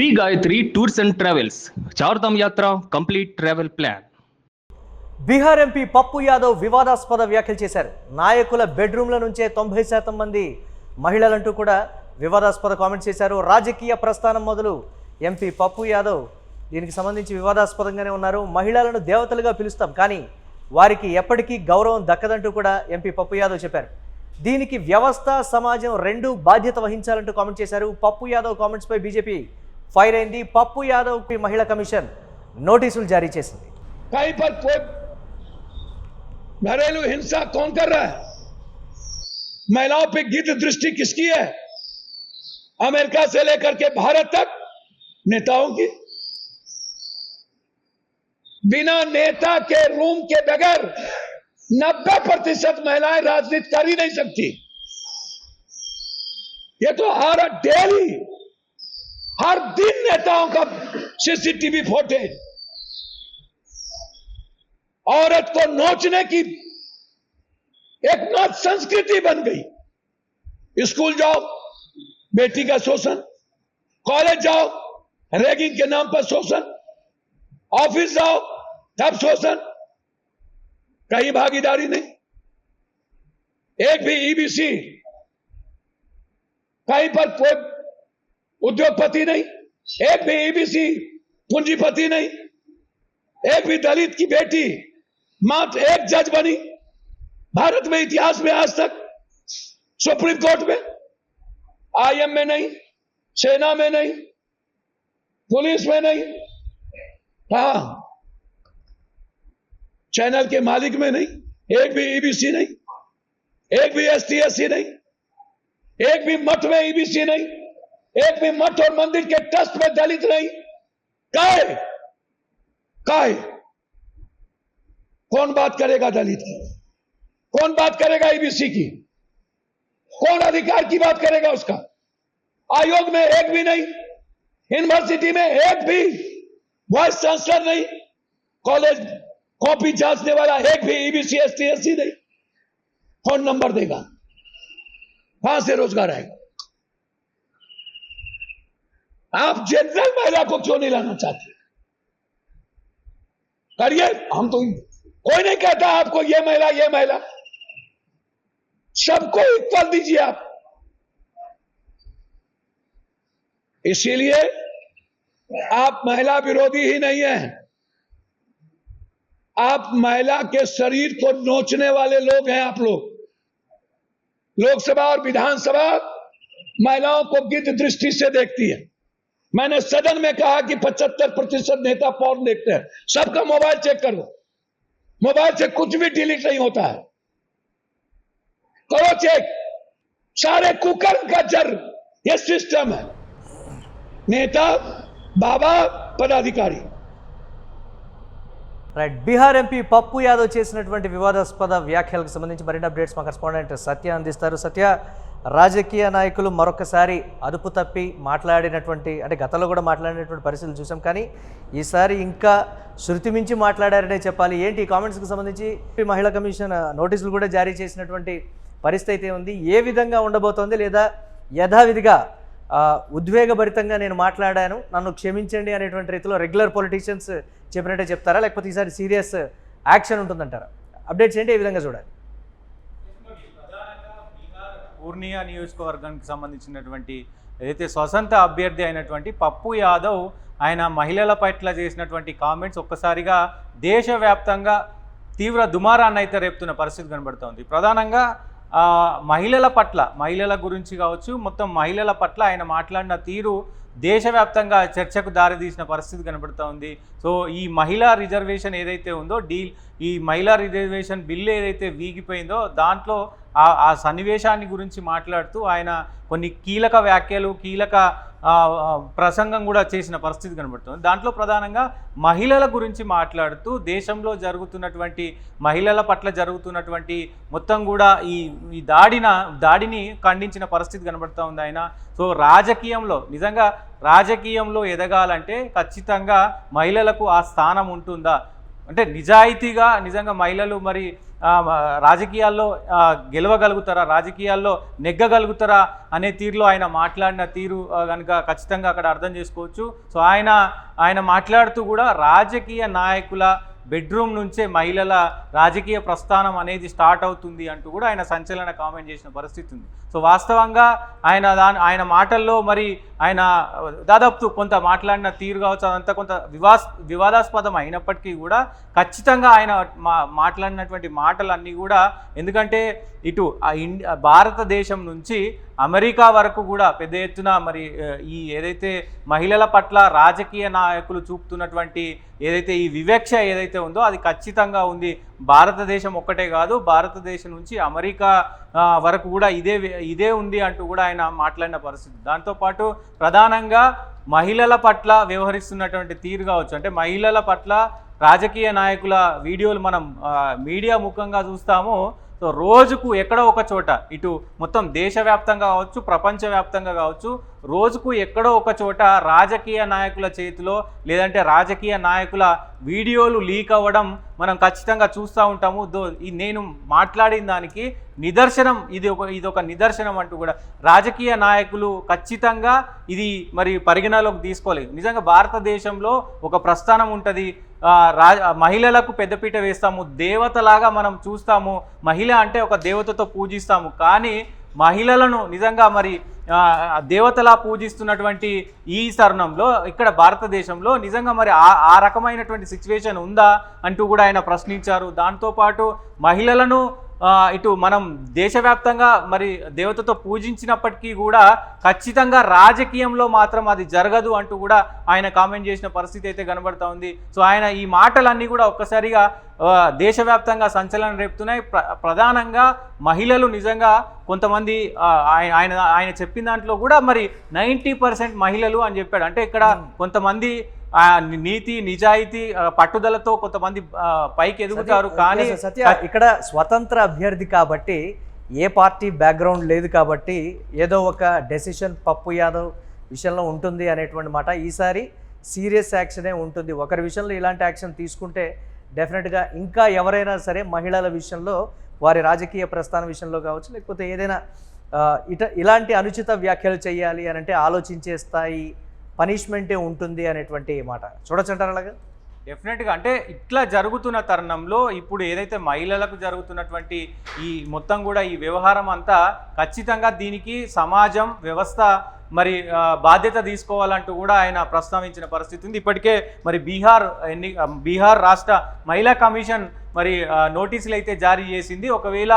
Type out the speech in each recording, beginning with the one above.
Shri Gayatri tours and travels Chardham యాత్ర complete travel plan. Bihar MP Pappu Yadav వివాదాస్పద వ్యాఖ్యలు చేశారు. నాయకుల బెడ్రూమ్ల నుంచే 90% మంది మహిళలంటూ కూడా వివాదాస్పద కామెంట్స్ చేశారు. రాజకీయ ప్రస్థానం మొదలు ఎంపీ పప్పు యాదవ్ దీనికి సంబంధించి వివాదాస్పదంగానే ఉన్నారు. మహిళలను దేవతలుగా పిలుస్తాం, కానీ వారికి ఎప్పటికీ గౌరవం దక్కదంటూ కూడా ఎంపీ పప్పు యాదవ్ చెప్పారు. దీనికి వ్యవస్థ సమాజం రెండూ బాధ్యత వహించాలంటూ కామెంట్ చేశారు. పప్పు యాదవ్ కామెంట్స్పై బీజేపీ ఫైర్ అయింది. పప్పు యాదవ్కి మహిళా కమిషన్ నోటీసులు జారీ చేసింది. कहीं पर कोई घरेलू हिंसा कौन कर रहा है? महिलाओं पे गिद्ध दृष्टि किसकी है? अमेरिका से लेकर के भारत तक नेताओं की। बिना नेता के रूम के बगैर 90% महिलाएं राजनीति कर ही नहीं सकती। ये तो हर दिन नेताओं का सीसीटीवी फुटेज, औरत को नोचने की एक नाच संस्कृति बन गई। स्कूल जाओ बेटी का शोषण, कॉलेज जाओ रैगिंग के नाम पर शोषण, ऑफिस जाओ तब शोषण, कहीं भागीदारी नहीं। एक भी ईबीसी, कहीं पर कोई उद्योगपति नहीं, एक भी ईबीसी पूंजीपति नहीं, एक भी दलित की बेटी मात्र एक जज बनी भारत में इतिहास में आज तक। सुप्रीम कोर्ट में, आईएम में नहीं, सेना में नहीं, पुलिस में नहीं, हाँ चैनल के मालिक में नहीं, एक भी ईबीसी नहीं, एक भी एसटी एससी नहीं, एक भी मठ में ईबीसी नहीं, एक भी मठ और मंदिर के ट्रस्ट में दलित नहीं। काय कौन बात करेगा दलित की? कौन बात करेगा ईबीसी की? कौन अधिकार की बात करेगा उसका? आयोग में एक भी नहीं, यूनिवर्सिटी में एक भी वाइस चांसलर नहीं, कॉलेज कॉपी जांचने वाला एक भी ईबीसी एसटी एससी नहीं। कौन नंबर देगा? कहां से रोजगार आएगा? आप जनरल महिला को क्यों नहीं लाना चाहते? करिए, हम तो कोई नहीं कहता आपको ये महिला, सबको इक्वल दीजिए आप। इसीलिए आप महिला विरोधी ही नहीं है, आप महिला के शरीर को नोचने वाले लोग हैं। आप लोग लोकसभा और विधानसभा महिलाओं को गिद्ध दृष्टि से देखती है। मैंने सदन में कहा कि 75% नेता पॉर्न देखते हैं। सबका मोबाइल चेक करो, मोबाइल से कुछ भी डिलीट नहीं होता है, करो चेक। सारे कुकर्म का जड़ ये सिस्टम है, नेता बाबा पदाधिकारी। రైట్, బీహార్ ఎంపీ పప్పు యాదవ్ చేసినటువంటి వివాదాస్పద వ్యాఖ్యలకు సంబంధించి మరిన్ని అప్డేట్స్ మా కరెస్పాండెంట్ సత్య అందిస్తారు. సత్య, రాజకీయ నాయకులు మరొకసారి అదుపు తప్పి మాట్లాడినటువంటి, అంటే గతంలో కూడా మాట్లాడినటువంటి పరిస్థితులు చూసాం, కానీ ఈసారి ఇంకా శృతి మించి మాట్లాడారనే చెప్పాలి. ఏంటి ఈ కామెంట్స్కి సంబంధించి మహిళా కమిషన్ నోటీసులు కూడా జారీ చేసినటువంటి పరిస్థితి ఉంది. ఏ విధంగా ఉండబోతోంది? లేదా యథావిధిగా ఉద్వేగభరితంగా నేను మాట్లాడాను, నన్ను క్షమించండి అనేటువంటి రీతిలో రెగ్యులర్ పొలిటీషియన్స్ చెప్పినట్టే చెప్తారా, లేకపోతే ఈసారి సీరియస్ యాక్షన్ ఉంటుందంటారా? అప్డేట్స్ ఏంటి, ఏ విధంగా చూడాలి? పూర్ణియా నియోజకవర్గానికి సంబంధించినటువంటి ఏదైతే స్వతంత్ర అభ్యర్థి అయినటువంటి పప్పు యాదవ్ ఆయన మహిళల పట్ల చేసినటువంటి కామెంట్స్ ఒక్కసారిగా దేశవ్యాప్తంగా తీవ్ర దుమారాన్ని అయితే రేపుతున్న పరిస్థితి కనబడుతోంది. ప్రధానంగా మహిళల పట్ల, మహిళల గురించి కావచ్చు, మొత్తం మహిళల పట్ల ఆయన మాట్లాడిన తీరు దేశవ్యాప్తంగా చర్చకు దారితీసిన పరిస్థితి కనబడుతూ ఉంది. సో ఈ మహిళా రిజర్వేషన్ ఏదైతే ఉందో ఈ మహిళా రిజర్వేషన్ బిల్లు ఏదైతే వీగిపోయిందో దాంట్లో ఆ సన్నివేశాన్ని గురించి మాట్లాడుతూ ఆయన కొన్ని కీలక వ్యాఖ్యలు, కీలక ప్రసంగం కూడా చేసిన పరిస్థితి కనబడుతుంది. దాంట్లో ప్రధానంగా మహిళల గురించి మాట్లాడుతూ దేశంలో జరుగుతున్నటువంటి మహిళల పట్ల జరుగుతున్నటువంటి మొత్తం కూడా ఈ దాడిని ఖండించిన పరిస్థితి కనబడుతూ ఉంది ఆయన. సో నిజంగా రాజకీయంలో ఎదగాలంటే ఖచ్చితంగా మహిళలకు ఆ స్థానం ఉంటుందా, అంటే నిజాయితీగా నిజంగా మహిళలు మరి రాజకీయాల్లో గెలవగలుగుతారా, రాజకీయాల్లో నెగ్గగలుగుతారా అనే తీరులో ఆయన మాట్లాడిన తీరు కనుక ఖచ్చితంగా అక్కడ అర్థం చేసుకోవచ్చు. సో ఆయన మాట్లాడుతూ కూడా రాజకీయ నాయకుల బెడ్రూమ్ నుంచే మహిళల రాజకీయ ప్రస్థానం అనేది స్టార్ట్ అవుతుంది అంటూ కూడా ఆయన సంచలన కామెంట్ చేసిన పరిస్థితి ఉంది. సో వాస్తవంగా ఆయన మాటల్లో మరి ఆయన దాదాపు కొంత మాట్లాడిన తీరు కావచ్చు, అదంతా కొంత వివాదాస్పదం అయినప్పటికీ కూడా ఖచ్చితంగా ఆయన మాట్లాడినటువంటి మాటలన్నీ కూడా, ఎందుకంటే ఇటు భారతదేశం నుంచి అమెరికా వరకు కూడా పెద్ద ఎత్తున మరి ఈ ఏదైతే మహిళల పట్ల రాజకీయ నాయకులు చూపుతున్నటువంటి ఏదైతే ఈ వివక్ష ఏదైతే ఉందో అది ఖచ్చితంగా ఉంది. భారతదేశం ఒక్కటే కాదు, భారతదేశం నుంచి అమెరికా వరకు కూడా ఇదే ఉంది అంటూ కూడా ఆయన మాట్లాడిన పరిస్థితి. దాంతోపాటు ప్రధానంగా మహిళల పట్ల వ్యవహరిస్తున్నటువంటి తీరు కావచ్చు, అంటే మహిళల పట్ల రాజకీయ నాయకుల వీడియోలు మనం మీడియా ముఖంగా చూస్తాము. సో రోజుకు ఎక్కడో ఒక చోట, ఇటు మొత్తం దేశవ్యాప్తంగా కావచ్చు, ప్రపంచవ్యాప్తంగా కావచ్చు, రోజుకు ఎక్కడో ఒక చోట రాజకీయ నాయకుల చేతిలో లేదంటే రాజకీయ నాయకుల వీడియోలు లీక్ అవ్వడం మనం ఖచ్చితంగా చూస్తూ ఉంటాము. నేను మాట్లాడిన దానికి నిదర్శనం ఇది ఒక నిదర్శనం అంటూ కూడా రాజకీయ నాయకులు ఖచ్చితంగా ఇది మరి పరిగణలోకి తీసుకోలేదు. నిజంగా భారతదేశంలో ఒక ప్రస్థానం ఉంటుంది, మహిళలకు పెద్దపీట వేస్తాము, దేవతలాగా మనం చూస్తాము, మహిళ అంటే ఒక దేవతతో పూజిస్తాము. కానీ మహిళలను నిజంగా మరి దేవతలా పూజిస్తున్నటువంటి ఈ తరుణంలో ఇక్కడ భారతదేశంలో నిజంగా మరి ఆ రకమైనటువంటి సిచ్యువేషన్ ఉందా అంటూ కూడా ఆయన ప్రశ్నించారు. దాంతోపాటు మహిళలను ఇటు మనం దేశవ్యాప్తంగా మరి దేవతతో పూజించినప్పటికీ కూడా ఖచ్చితంగా రాజకీయంలో మాత్రం అది జరగదు అంటూ కూడా ఆయన కామెంట్ చేసిన పరిస్థితి అయితే కనబడతా ఉంది. సో ఆయన ఈ మాటలన్నీ కూడా ఒక్కసారిగా దేశవ్యాప్తంగా సంచలనం రేపుతున్నాయి. ప్రధానంగా మహిళలు నిజంగా కొంతమంది ఆయన చెప్పిన దాంట్లో కూడా మరి 90% మహిళలు అని చెప్పాడు. అంటే ఇక్కడ కొంతమంది నీతి నిజాయితీ పట్టుదలతో కొంతమంది పైకి ఎదుగుతారు. కానీ సత్య ఇక్కడ స్వతంత్ర అభ్యర్థి కాబట్టి, ఏ పార్టీ బ్యాక్గ్రౌండ్ లేదు కాబట్టి ఏదో ఒక డెసిషన్ పప్పు యాదవ్ విషయంలో ఉంటుంది అనేటువంటి మాట. ఈసారి సీరియస్ యాక్షనే ఉంటుంది. ఒకరి విషయంలో ఇలాంటి యాక్షన్ తీసుకుంటే డెఫినెట్గా ఇంకా ఎవరైనా సరే మహిళల విషయంలో, వారి రాజకీయ ప్రస్థానం విషయంలో కావచ్చు, లేకపోతే ఏదైనా ఇలాంటి అనుచిత వ్యాఖ్యలు చేయాలి అని అంటే ఆలోచించే స్థాయి పనిష్మెంటే ఉంటుంది అనేటువంటి మాట చూడొచ్చంటారు. అలాగా డెఫినెట్గా అంటే ఇట్లా జరుగుతున్న తరుణంలో ఇప్పుడు ఏదైతే మహిళలకు జరుగుతున్నటువంటి ఈ మొత్తం కూడా ఈ వ్యవహారం అంతా ఖచ్చితంగా దీనికి సమాజం వ్యవస్థ మరి బాధ్యత తీసుకోవాలంటూ కూడా ఆయన ప్రస్తావించిన పరిస్థితి ఉంది. ఇప్పటికే మరి బీహార్ రాష్ట్ర మహిళా కమిషన్ మరి నోటీసులు అయితే జారీ చేసింది. ఒకవేళ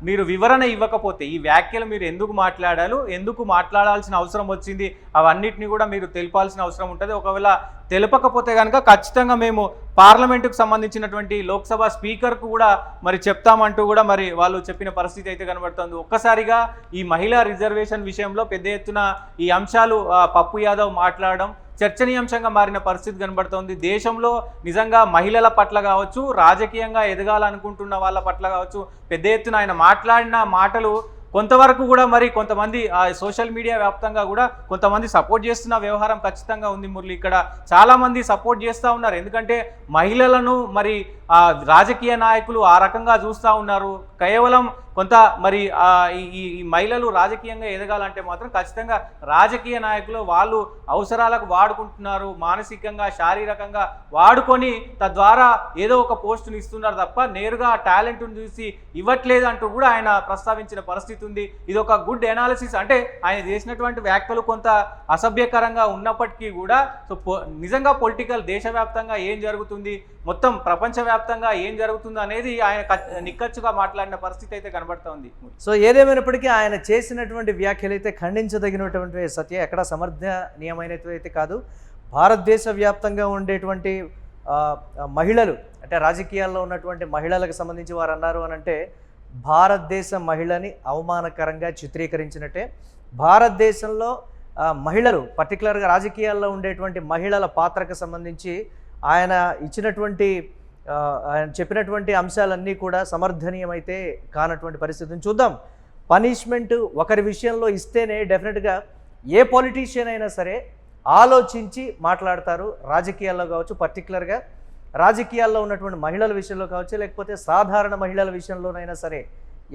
మీరు వివరణ ఇవ్వకపోతే ఈ వ్యాఖ్యలు మీరు ఎందుకు మాట్లాడాల్సిన అవసరం వచ్చింది, అవన్నిటిని కూడా మీరు తెలిపాల్సిన అవసరం ఉంటుంది. ఒకవేళ తెలపకపోతే కనుక ఖచ్చితంగా మేము పార్లమెంటుకు సంబంధించినటువంటి లోక్సభ స్పీకర్కు కూడా మరి చెప్తామంటూ కూడా మరి వాళ్ళు చెప్పిన పరిస్థితి అయితే కనబడుతుంది. ఒక్కసారిగా ఈ మహిళా రిజర్వేషన్ విషయంలో పెద్ద ఎత్తున ఈ అంశాలు పప్పు యాదవ్ మాట్లాడడం చర్చనీయాంశంగా మారిన పరిస్థితి కనబడుతోంది. దేశంలో నిజంగా మహిళల పట్ల కావచ్చు, రాజకీయంగా ఎదగాలనుకుంటున్న వాళ్ళ పట్ల కావచ్చు, పెద్ద ఎత్తున ఆయన మాట్లాడిన మాటలు కొంతవరకు కూడా మరి కొంతమంది సోషల్ మీడియా వ్యాప్తంగా కూడా కొంతమంది సపోర్ట్ చేస్తున్న వ్యవహారం ఖచ్చితంగా ఉంది. మురళి, ఇక్కడ చాలామంది సపోర్ట్ చేస్తూ ఉన్నారు. ఎందుకంటే మహిళలను మరి రాజకీయ నాయకులు ఆ రకంగా చూస్తూ ఉన్నారు. కేవలం కొంత మరి ఈ మహిళలు రాజకీయంగా ఎదగాలంటే మాత్రం ఖచ్చితంగా రాజకీయ నాయకులు వాళ్ళు అవసరాలకు వాడుకుంటున్నారు, మానసికంగా శారీరకంగా వాడుకొని తద్వారా ఏదో ఒక పోస్టును ఇస్తున్నారు తప్ప నేరుగా టాలెంట్ను చూసి ఇవ్వట్లేదు అంటూ కూడా ఆయన ప్రస్తావించిన పరిస్థితి ఉంది. ఇది ఒక గుడ్ ఎనాలిసిస్. అంటే ఆయన చేసినటువంటి వ్యాఖ్యలు కొంత అసభ్యకరంగా ఉన్నప్పటికీ కూడా నిజంగా పొలిటికల్ దేశవ్యాప్తంగా ఏం జరుగుతుంది, మొత్తం ప్రపంచవ్యాప్తంగా ఏం జరుగుతుంది అనేది ఆయన నిక్కచ్చుగా మాట్లాడిన పరిస్థితి అయితే కనబడుతూ ఉంది. సో ఏదేమైనప్పటికీ ఆయన చేసినటువంటి వ్యాఖ్యలు అయితే ఖండించదగినటువంటి సత్య, ఎక్కడ సమర్థనీయమైనవి అయితే కాదు. భారతదేశ వ్యాప్తంగా ఉండేటువంటి మహిళలు, అంటే రాజకీయాల్లో ఉన్నటువంటి మహిళలకు సంబంధించి వారు అన్నారు అని అంటే భారతదేశ మహిళని అవమానకరంగా చిత్రీకరించినట్టే. భారతదేశంలో మహిళలు, పర్టికులర్గా రాజకీయాల్లో ఉండేటువంటి మహిళల పాత్రకు సంబంధించి ఆయన చెప్పినటువంటి అంశాలన్నీ కూడా సమర్థనీయమైతే కానటువంటి పరిస్థితిని చూద్దాం. పనిష్మెంట్ ఒకరి విషయంలో ఇస్తేనే డెఫినెట్గా ఏ పొలిటీషియన్ అయినా సరే ఆలోచించి మాట్లాడతారు. రాజకీయాల్లో కావచ్చు, పర్టికులర్గా రాజకీయాల్లో ఉన్నటువంటి మహిళల విషయంలో కావచ్చు, లేకపోతే సాధారణ మహిళల విషయంలోనైనా సరే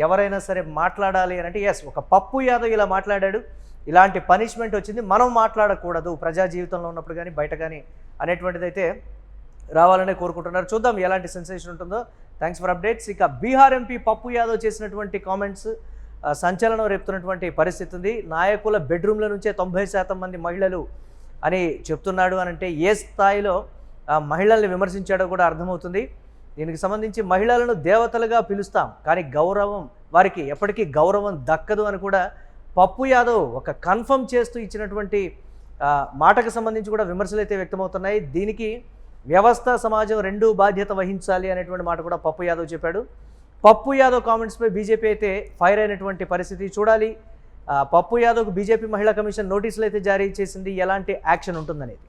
ఎవరైనా సరే మాట్లాడాలి అని అంటే ఎస్, ఒక పప్పు యాదవ్ ఇలా మాట్లాడాడు, ఇలాంటి పనిష్మెంట్ వచ్చింది, మనం మాట్లాడకూడదు ప్రజా జీవితంలో ఉన్నప్పుడు కానీ బయట కానీ అనేటువంటిది అయితే రావాలనే కోరుకుంటున్నారు. చూద్దాం ఎలాంటి సెన్సేషన్ ఉంటుందో. Thanks for updates. ఇక బీహార్ ఎంపీ పప్పు యాదవ్ చేసినటువంటి కామెంట్స్ సంచలనం రేపుతున్నటువంటి పరిస్థితి ఉంది. నాయకుల బెడ్రూమ్ల నుంచే 90% మంది మహిళలు అని చెప్తున్నాడు అని అంటే ఏ స్థాయిలో మహిళల్ని విమర్శించాడో కూడా అర్థమవుతుంది. దీనికి సంబంధించి మహిళలను దేవతలుగా పిలుస్తాం, కానీ వారికి ఎప్పటికీ గౌరవం దక్కదు అని కూడా పప్పు యాదవ్ ఒక కన్ఫర్మ్ చేస్తూ ఇచ్చినటువంటి మాటకు సంబంధించి కూడా విమర్శలు అయితే వ్యక్తమవుతున్నాయి. దీనికి వ్యవస్థ సమాజం రెండూ బాధ్యత వహించాలి అనేటువంటి మాట కూడా పప్పు యాదవ్ చెప్పాడు. పప్పు యాదవ్ కామెంట్స్పై బీజేపీ అయితే ఫైర్ అయినటువంటి పరిస్థితి చూడాలి. పప్పు యాదవ్కు బీజేపీ మహిళా కమిషన్ నోటీసులు అయితే జారీ చేసింది, ఎలాంటి యాక్షన్ ఉంటుందనేది.